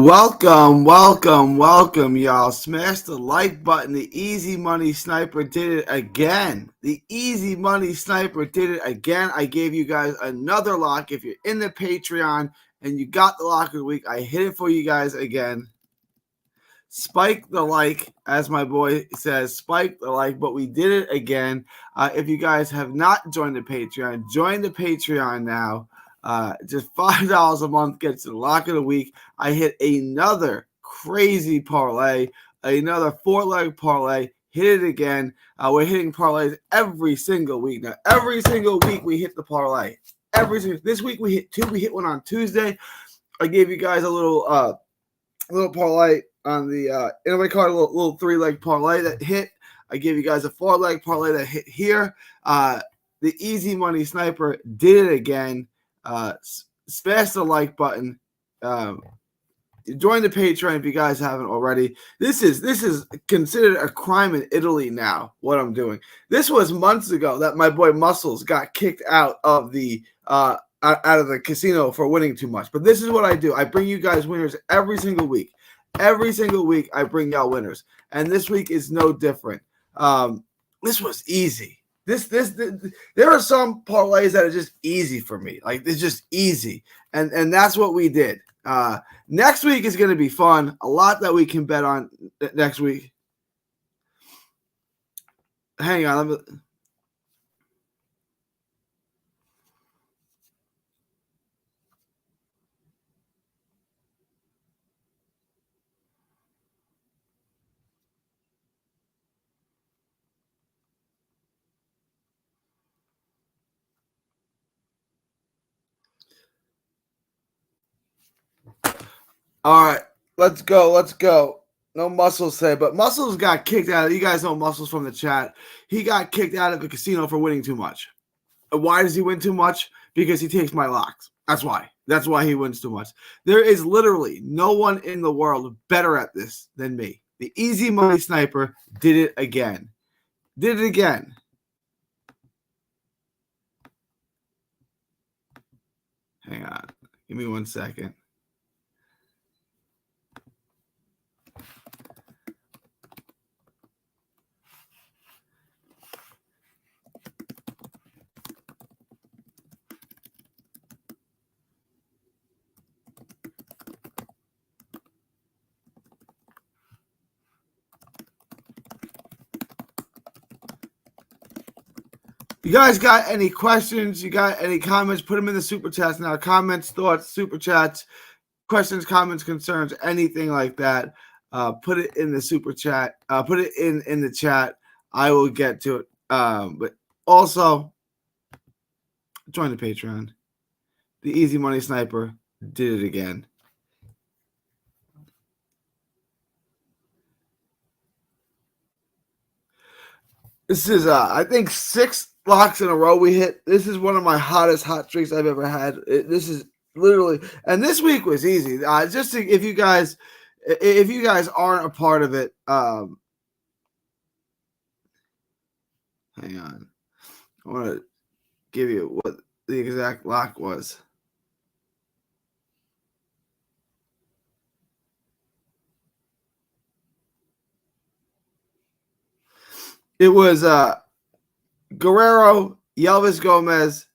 Welcome, y'all. Smash the like button. The Easy Money Sniper did it again. The Easy Money Sniper did it again. I gave you guys another lock. If you're in the Patreon and you got the lock of the week, I hit it for you guys again. Spike the like, as my boy says, spike the like, but we did it again. If you guys have not joined the Patreon, join the Patreon now. Just $5 a month gets the lock of the week. I hit another crazy parlay, another 4-leg parlay. Hit it again. We're hitting parlays every single week now. Every single week we hit the parlay. This week we hit two. We hit one on Tuesday. I gave you guys a little parlay on the anyway card, a little 3-leg parlay that hit. I gave you guys a 4-leg parlay that hit here. The Easy Money Sniper did it again. Smash the like button. Join the Patreon if you guys haven't already. This is considered a crime in Italy now. What I'm doing. This was months ago that my boy Muscles got kicked out of the casino for winning too much. But this is what I do. I bring you guys winners every single week. Every single week I bring y'all winners, and this week is no different. This was easy. There are some parlays that are just easy for me. Like, it's just easy. And that's what we did. Next week is going to be fun. A lot that we can bet on next week. Hang on. All right, let's go. No Muscles say, but Muscles got kicked out. You guys know Muscles from the chat. He got kicked out of the casino for winning too much. Why does he win too much? Because he takes my locks. That's why. That's why he wins too much. There is literally no one in the world better at this than me. The Easy Money Sniper did it again. Hang on. Give me 1 second. You guys got any questions? You got any comments? Put them in the super chats now. Comments, thoughts, super chats, questions, comments, concerns, anything like that. Put it in the super chat. Put it in the chat. I will get to it. But also, join the Patreon. The Easy Money Sniper did it again. This is, I think, 6 locks in a row we hit. This is one of my hottest hot streaks I've ever had. This is literally, and this week was easy. Just to, if you guys aren't a part of it, hang on. I want to give you what the exact lock was. It was Guerrero, Yelvis Gomez,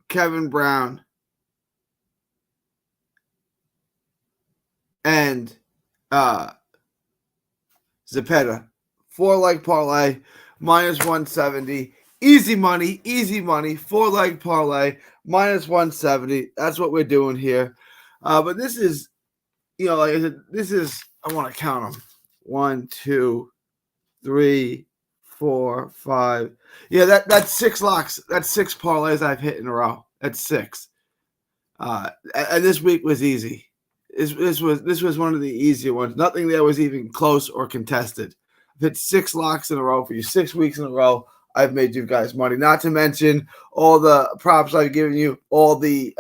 Kevin Brown, and Zepeda. 4-leg parlay, minus 170. Easy money. 4-leg parlay, minus 170. That's what we're doing here. But this is, like I said, I want to count them. 1, 2, 3, 4, 5. Yeah, that's 6 locks. That's 6 parlays I've hit in a row. That's 6. And this week was easy. This was one of the easier ones. Nothing there was even close or contested. I've hit 6 locks in a row for you. 6 weeks in a row. I've made you guys money. Not to mention all the props I've given you, all the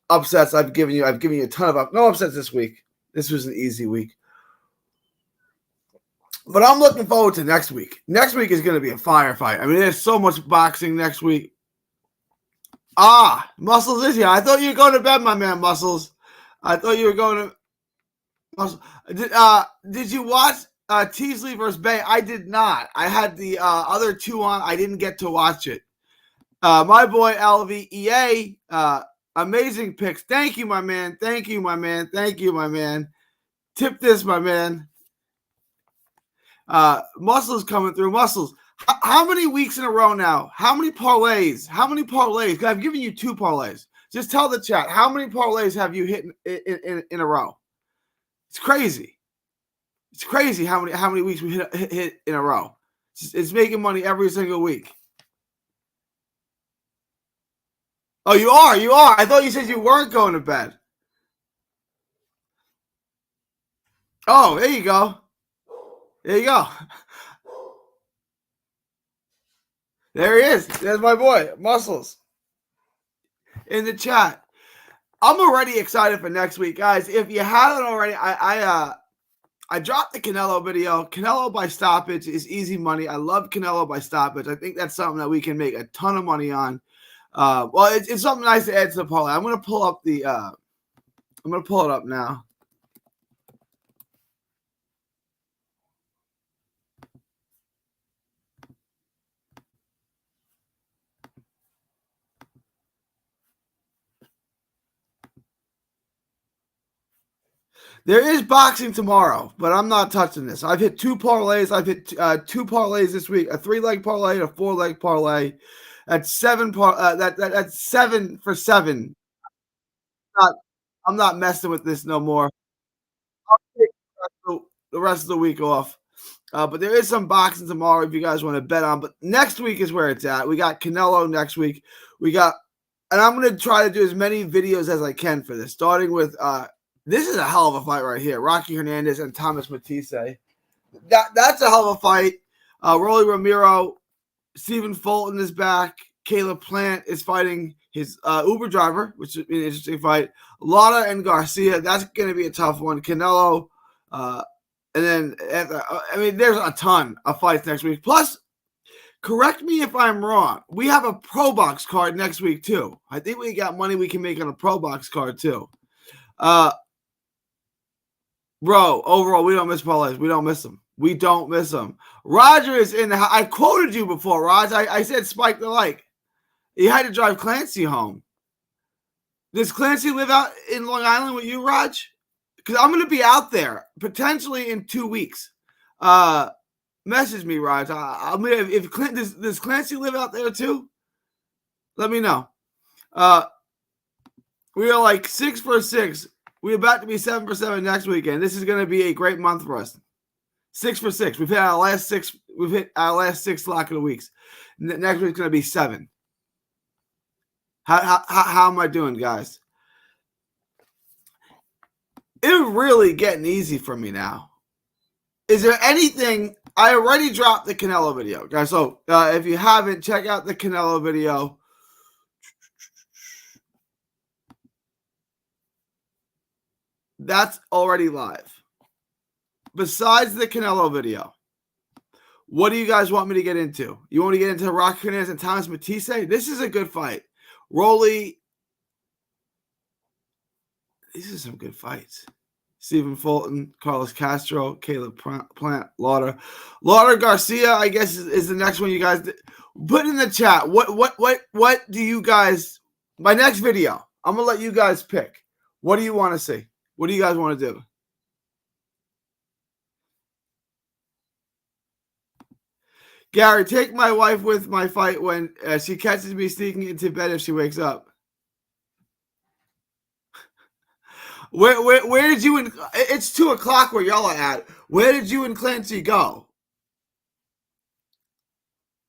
upsets I've given you. I've given you a ton of no upsets this week. This was an easy week. But I'm looking forward to next week. Next week is going to be a firefight. I mean, there's so much boxing next week. Muscles is here. I thought you were going to bed, my man, Muscles. I thought you were going to. Did you watch Teasley versus Bay? I did not. I had the other two on. I didn't get to watch it. My boy LVEA, amazing picks. Thank you, my man. Thank you, my man. Thank you, my man. Tip this, my man. Muscles coming through. Muscles. How many weeks in a row now? How many parlays? How many parlays? Because I've given you 2 parlays. Just tell the chat, how many parlays have you hit in a row? It's crazy. It's crazy how many weeks we hit in a row. It's making money every single week. Oh, you are? You are? I thought you said you weren't going to bed. Oh, there you go. There you go. There he is. There's my boy, Muscles, in the chat. I'm already excited for next week, guys. If you haven't already, I dropped the Canelo video. Canelo by stoppage is easy money. I love Canelo by stoppage. I think that's something that we can make a ton of money on. Well, it's something nice to add to the parlay. I'm gonna pull up the. I'm gonna pull it up now. There is boxing tomorrow, but I'm not touching this. I've hit 2 parlays. I've hit 2 parlays this week: a 3-leg parlay and a 4-leg parlay. That's 7. That's 7 for 7. I'm not messing with this no more. I'll take the rest of the week off. But there is some boxing tomorrow if you guys want to bet on. But next week is where it's at. We got Canelo next week. And I'm going to try to do as many videos as I can for this, starting with this is a hell of a fight right here. Rocky Hernandez and Thomas Matisse. That's a hell of a fight. Rolly Romero, Stephen Fulton is back. Caleb Plant is fighting his Uber driver, which is an interesting fight. Lara and Garcia, that's going to be a tough one. Canelo, and then, there's a ton of fights next week. Plus, correct me if I'm wrong, we have a Pro Box card next week, too. I think we got money we can make on a Pro Box card, too. Bro, overall, we don't miss parlays. We don't miss them. We don't miss them. Roger is in the house. I quoted you before, Raj. I said spike the like. You had to drive Clancy home. Does Clancy live out in Long Island with you, Raj? Because I'm going to be out there potentially in 2 weeks. Message me, Raj. Does Clancy live out there too? Let me know. We are like 6 for 6. We're about to be 7 for 7 next weekend. This is going to be a great month for us. 6 for 6. We've hit our last 6. We've hit our last 6 lock of the weeks. Next week's going to be 7. How am I doing, guys? It's really getting easy for me now. Is there anything? I already dropped the Canelo video, guys. So if you haven't, check out the Canelo video. That's already live. Besides the Canelo video, what do you guys want me to get into? You want to get into Rocky Hernandez and Thomas Matisse? This is a good fight. Rolly. These are some good fights. Stephen Fulton, Carlos Castro, Caleb Plant, Lauder Garcia, I guess, is the next one you guys put in the chat. What do you guys, my next video, I'm going to let you guys pick. What do you want to see? What do you guys want to do? Gary, take my wife with my fight when she catches me sneaking into bed if she wakes up. Where did you and it's 2:00 where y'all are at? Where did you and Clancy go?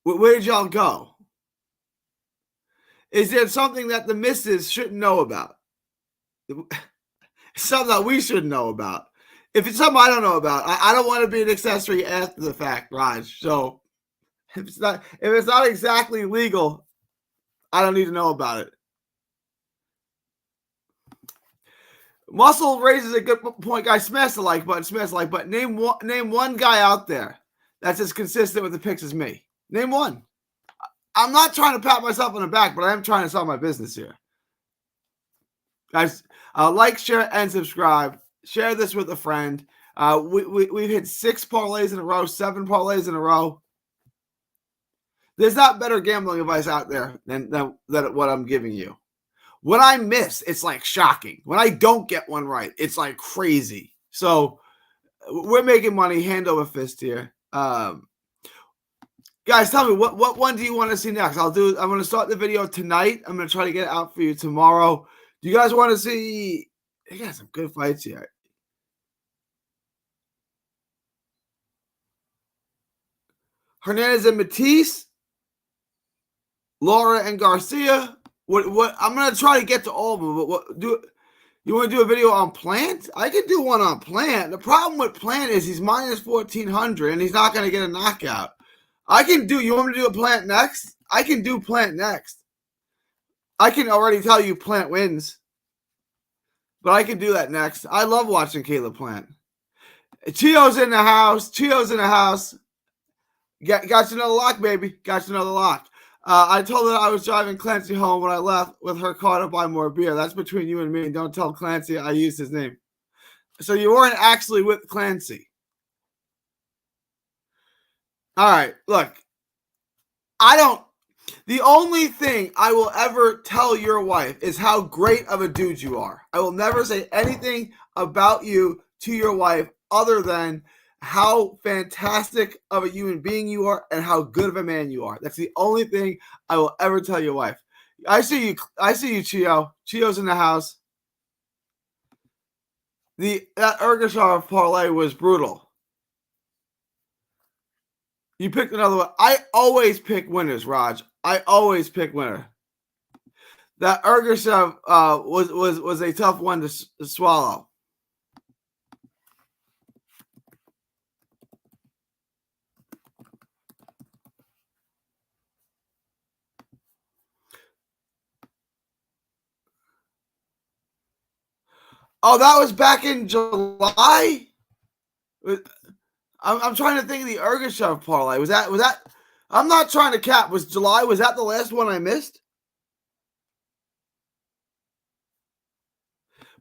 Where did y'all go? Is there something that the missus shouldn't know about? Something that we should know about. If it's something I don't know about, I don't want to be an accessory after the fact, Raj. So if it's not exactly legal, I don't need to know about it. Muscle raises a good point, guys. Smash the like button. Smash the like button. Name one guy out there that's as consistent with the picks as me. Name one. I'm not trying to pat myself on the back, but I am trying to sell my business here. Guys, like, share, and subscribe. Share this with a friend. We've hit 6 parlays in a row, 7 parlays in a row. There's not better gambling advice out there than what I'm giving you. When I miss, it's like shocking. When I don't get one right, it's like crazy. So we're making money hand over fist here. Guys, tell me what one do you want to see next? I'm going to start the video tonight. I'm going to try to get it out for you tomorrow. Do you guys want to see? You got some good fights here. Hernandez and Matisse, Laura and Garcia. What? I'm going to try to get to all of them. But what do? You want to do a video on Plant? I can do one on Plant. The problem with Plant is he's minus 1,400 and he's not going to get a knockout. I can do. You want me to do a Plant next? I can do Plant next. I can already tell you Plant wins, but I can do that next. I love watching Caleb Plant. Chio's in the house. Chio's in the house. Got you another lock, baby. Got you another lock. I told her I was driving Clancy home when I left with her car to buy more beer. That's between you and me. Don't tell Clancy I used his name. So you weren't actually with Clancy. All right, look. The only thing I will ever tell your wife is how great of a dude you are. I will never say anything about you to your wife other than how fantastic of a human being you are and how good of a man you are. That's the only thing I will ever tell your wife. I see you, Chio. Chio's in the house. That Ergashov parlay was brutal. You picked another one. I always pick winners, Raj. I always pick winner. That Ergashev was a tough one to swallow. Oh, that was back in July. I'm trying to think of the Ergashev parlay. Was that? I'm not trying to cap. Was July? Was that the last one I missed?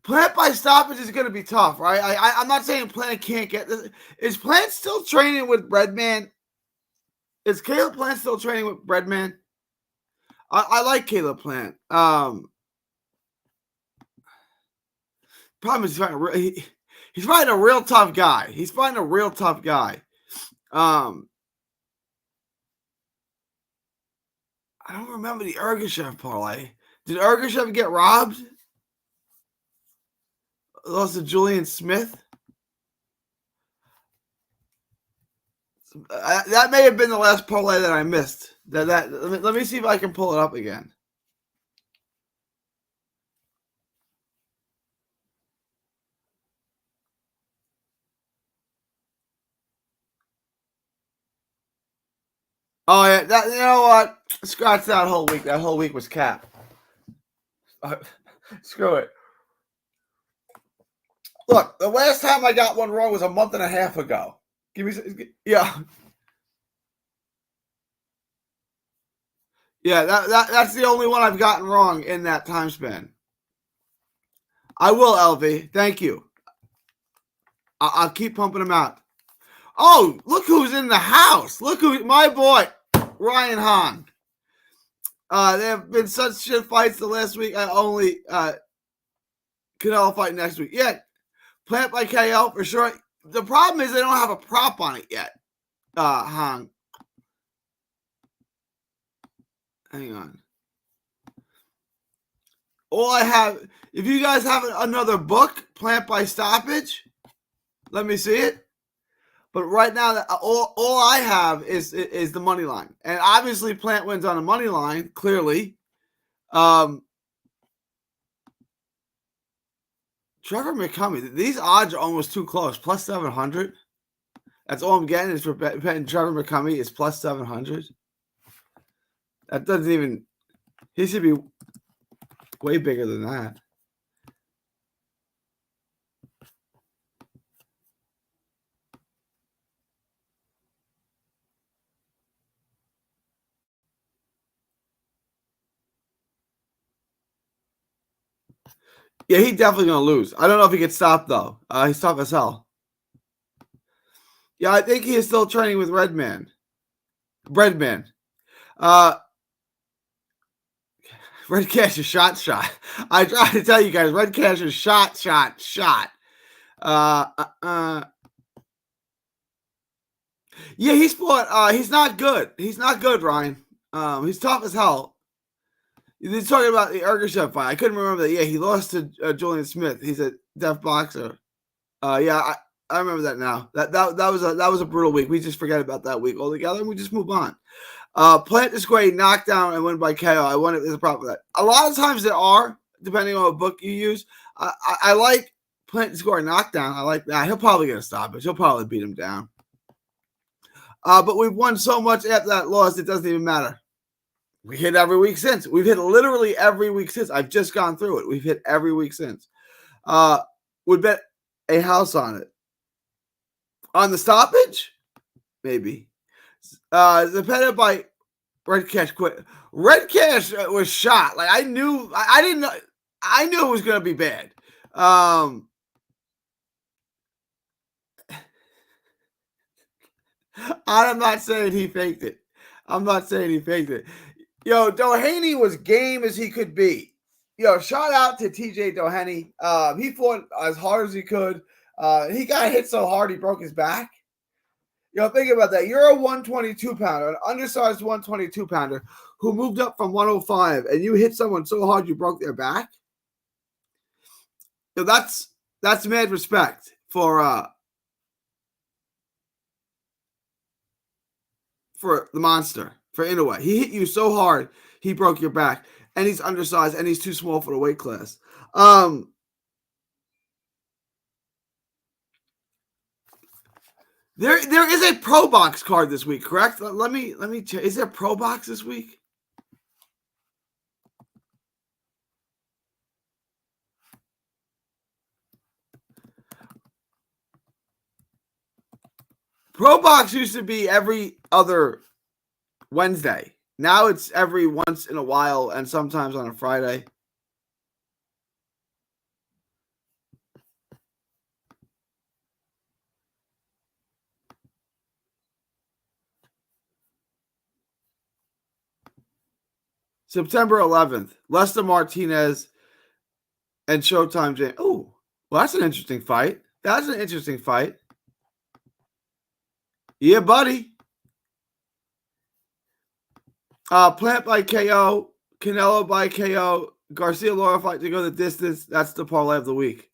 Plant by stoppage is going to be tough, right? I'm not saying Plant can't get this. Is Plant still training with Breadman? Is Caleb Plant still training with Breadman? I like Caleb Plant. Problem is he's fighting a real tough guy. He's fighting a real tough guy. I don't remember the Ergashev parlay. Did Ergashev get robbed? Lost to Julian Smith. That may have been the last parlay that I missed. Let me see if I can pull it up again. Oh yeah, you know what? Scratch that whole week. That whole week was cap. Screw it. Look, the last time I got one wrong was a month and a half ago. Yeah. Yeah, that's the only one I've gotten wrong in that time span. I will, LV. Thank you. I'll keep pumping them out. Oh, look who's in the house. Look who, my boy, Ryan Hahn. There have been such shit fights the last week. I only Canelo fight next week. Yeah, Plant by KO for sure. The problem is they don't have a prop on it yet. Hahn. Hang on. All I have, if you guys have another book, Plant by Stoppage, let me see it. But right now, all I have is the money line, and obviously Plant wins on a money line. Clearly, Trevor McCummey. These odds are almost too close. Plus 700. That's all I'm getting is for betting Trevor McCummey is plus 700. That doesn't even. He should be way bigger than that. Yeah, he's definitely going to lose. I don't know if he gets stopped, though. He's tough as hell. Yeah, I think he is still training with Breadman. Red Cash is shot. I try to tell you guys, Red Cash is shot. Yeah, he's fought. He's not good. He's not good, Ryan. He's tough as hell. You're talking about the Ergashev fight. I couldn't remember that. Yeah, he lost to Julian Smith. He's a deaf boxer. Yeah, I remember that now. That was a brutal week. We just forget about that week altogether, and we just move on. Plant the square, knockdown, and win by KO. I wonder if there's a problem with that. A lot of times there are, depending on what book you use. I like Plant the score knockdown. I like that. He'll probably get a stoppage. He'll probably beat him down. But we've won so much after that loss, it doesn't even matter. We hit every week since. We've hit literally every week since. I've just gone through it. We've hit every week since. Would bet a house on it. On the stoppage? Maybe. Depended by Red Cash quit. Red Cash was shot. Like I knew it was gonna be bad. I'm not saying he faked it. Yo, Doheny was game as he could be. Yo, shout out to TJ Doheny. He fought as hard as he could. He got hit so hard he broke his back. Yo, think about that. You're a 122 pounder, an undersized 122 pounder who moved up from 105, and you hit someone so hard you broke their back. Yo, that's mad respect for the monster, for Inoue. He hit you so hard he broke your back, and he's undersized and he's too small for the weight class. There is a Pro Box card this week, correct? Let me check. Is there Pro Box this week? Pro Box used to be every other Wednesday. Now it's every once in a while and sometimes on a Friday. September 11th, Lester Martinez and Showtime James. Oh, well, that's an interesting fight. Yeah, buddy. Plant by KO, Canelo by KO, Garcia Lara fight to go the distance. That's the parlay of the week.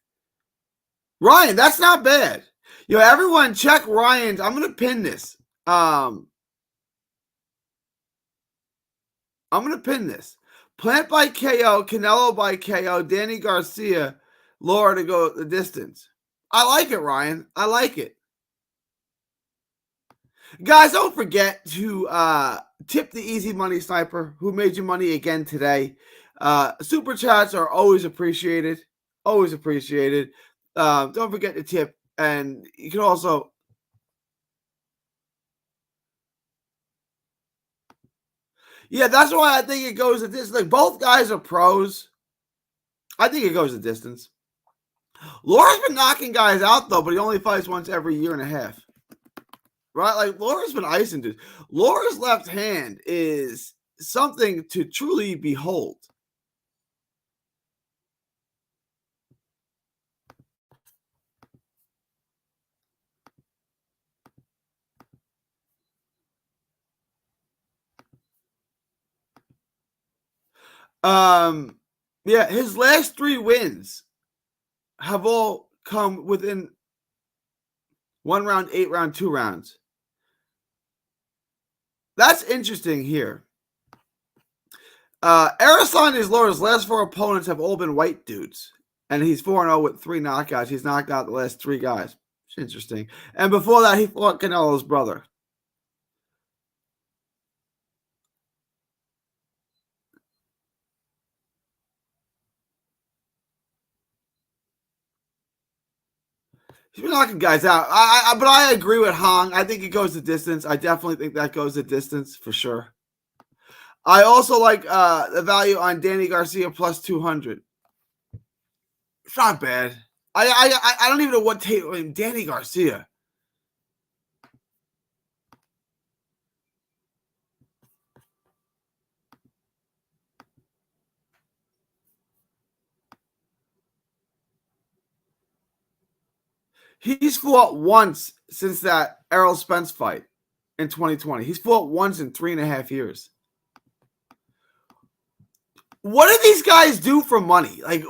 Ryan, that's not bad. Yo, everyone check Ryan's. I'm going to pin this. I'm going to pin this. Plant by KO, Canelo by KO, Danny Garcia, Lara to go the distance. I like it, Ryan. I like it. Guys, don't forget to tip the Easy Money Sniper who made you money again today. Super chats are always appreciated. Always appreciated. Don't forget to tip. And you can also... Yeah, that's why I think it goes the distance. Like, both guys are pros. I think it goes the distance. Lara's been knocking guys out, though, but he only fights once every year and a half. Right? Like, Lara's been icing dudes. Lara's left hand is something to truly behold. Yeah, his last 3 wins have all come within 1 round, 8 round, 2 rounds. That's interesting here. Aristotle is Lara's last 4 opponents have all been white dudes. And he's 4-0 with 3 knockouts. He's knocked out the last 3 guys. It's interesting. And before that, he fought Canelo's brother. He's been knocking guys out. But I agree with Hong. I think it goes the distance. I definitely think that goes the distance for sure. I also like the value on Danny Garcia plus 200. It's not bad. I don't even know what tape. I mean, Danny Garcia. He's fought once since that Errol Spence fight in 2020. He's fought once in 3.5 years. What do these guys do for money? Like,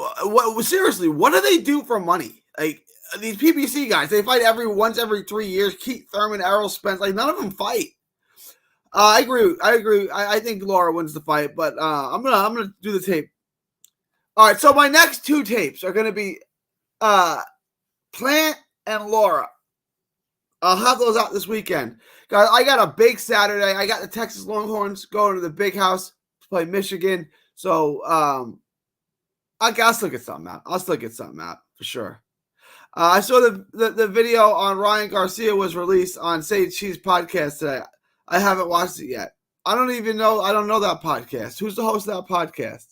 seriously, what do they do for money? Like, these PBC guys, they fight once every 3 years. Keith Thurman, Errol Spence, like none of them fight. I agree. I think Laura wins the fight, but I'm gonna do the tape. All right, so my next 2 tapes are gonna be Plant and Laura. I'll have those out this weekend. Guys, I got a big Saturday. I got the Texas Longhorns going to the big house to play Michigan. So I'll still get something out. I'll still get something out for sure. I saw the video on Ryan Garcia was released on Sage Cheese podcast today. I haven't watched it yet. I don't know that podcast. Who's the host of that podcast?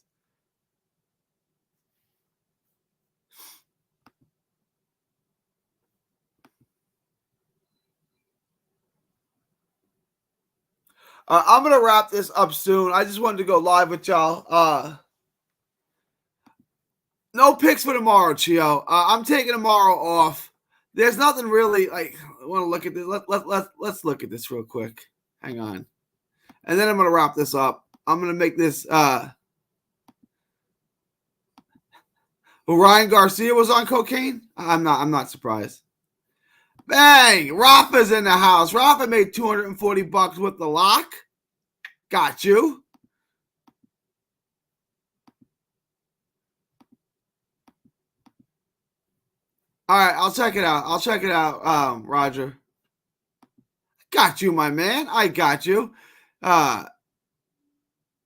I'm going to wrap this up soon. I just wanted to go live with y'all. No picks for tomorrow, Chio. I'm taking tomorrow off. There's nothing really like. I want to look at this. Let's look at this real quick. Hang on, and then I'm gonna wrap this up. I'm gonna make this. Ryan Garcia was on cocaine. I'm not surprised. Bang! Rafa's in the house. Rafa made $240 with the lock. Got you. All right, I'll check it out. Roger. Got you, my man. I got you.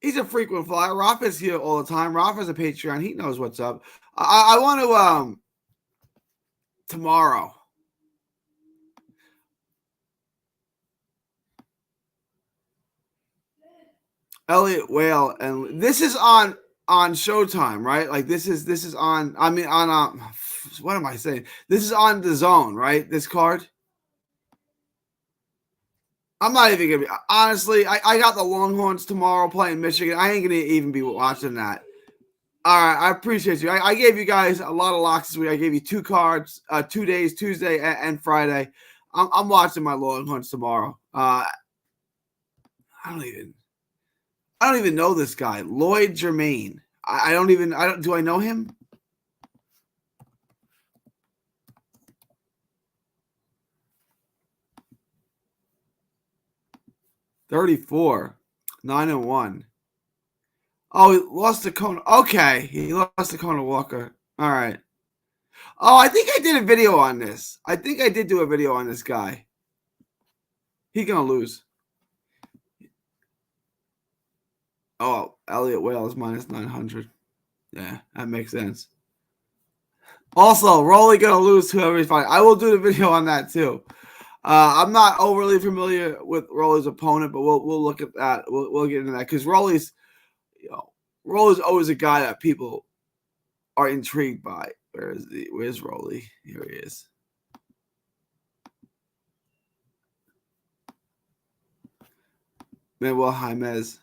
He's a frequent flyer. Rafa's here all the time. Rafa's a Patreon. He knows what's up. I want to tomorrow. Elliot Whale, and this is on Showtime, right? Like this is on. I mean, on what am I saying? This is on DAZN, right? This card. I'm not even gonna be honestly. I got the Longhorns tomorrow playing Michigan. I ain't gonna even be watching that. All right, I appreciate you. I gave you guys a lot of locks this week. I gave you 2 cards, 2 days, Tuesday and Friday. I'm watching my Longhorns tomorrow. I don't even know this guy, Lloyd Germain. Do I know him? $34, 9-1. Oh, he lost to Kona. Okay, he lost to Kona Walker. All right. Oh, I think I did a video on this. I think I did do a video on this guy. He's gonna lose. Oh, Elliot Whale is minus 900. Yeah, that makes sense. Also, Rolly gonna lose to whoever he's fighting. I will do the video on that too. I'm not overly familiar with Rolly's opponent, but we'll look at that. We'll get into that because Rolly's always a guy that people are intrigued by. Where's Rolly? Here he is. Manuel Jaimez.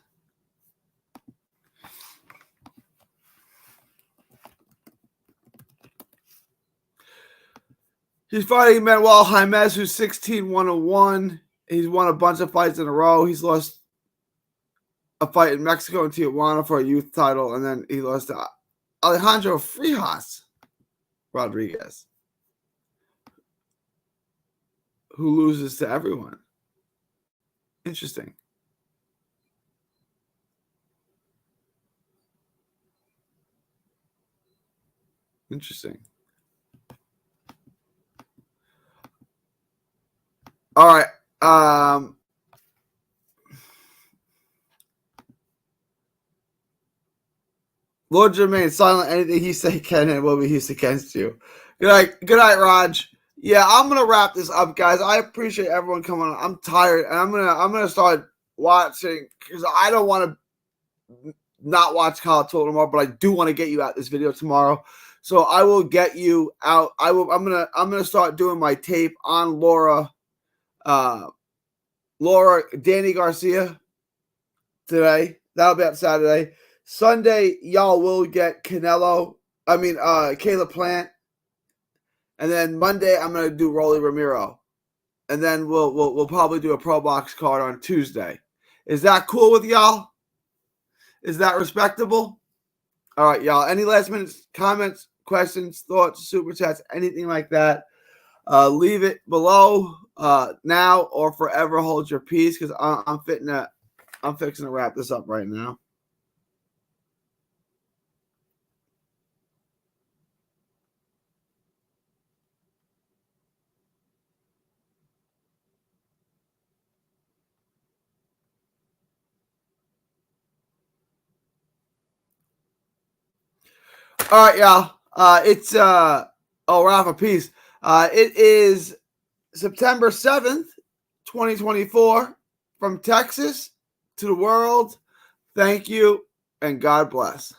He's fighting Manuel Jaimez, who's 16-1-1. He's won a bunch of fights in a row. He's lost a fight in Mexico and Tijuana for a youth title, and then he lost to Alejandro Frijas Rodriguez, who loses to everyone. Interesting. All right. Lord Jermaine, silent. Anything he say can and will be used against you. Good night, Raj. Yeah, I'm gonna wrap this up, guys. I appreciate everyone coming on. I'm tired, and I'm gonna start watching because I don't want to not watch college football tomorrow, but I do want to get you out this video tomorrow. So I will get you out. I'm gonna start doing my tape on Danny Garcia today. That'll be up Saturday. Sunday, y'all will get Caleb Plant. And then Monday, I'm gonna do Rolly Ramiro. And then we'll probably do a Pro Box card on Tuesday. Is that cool with y'all? Is that respectable? All right, y'all. Any last minute comments, questions, thoughts, super chats, anything like that? Leave it below now or forever hold your peace, because I'm fixing to wrap this up right now. All right, y'all. It's Rafa, peace. It is September 7th, 2024, from Texas to the world. Thank you, and God bless.